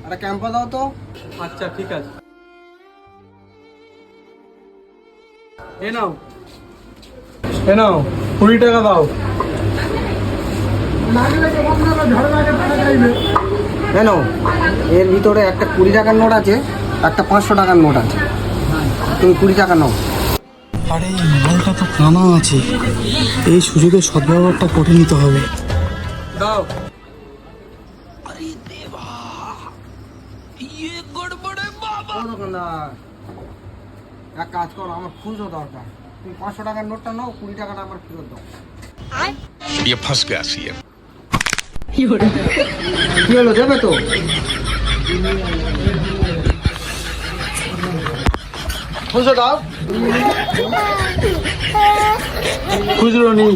একটা ক্যাম্পা দাও তো। আচ্ছা ঠিক আছে, এ নাও 20 টাকা দাও। কেন? এর ভিতরে একটা 20 টাকার নোট আছে, একটা 500 টাকার নোট আছে। তুমি 20 টাকা নাও। আরে মালটা তো কানা আছে, এই সুযোগে সদ্ব্যবহারটা করে নিতে হবে। দাও। ও দোকানদার, এক কাজ করো, আমার খুচরো দরকার। তুমি 500 টাকার নোটটা নাও, 20 টাকাটা আমার ফেরত দাও। ये फंस गया सीएम। কি হলো, দেবে তো? খুচরো দাও। খুচরো নেই।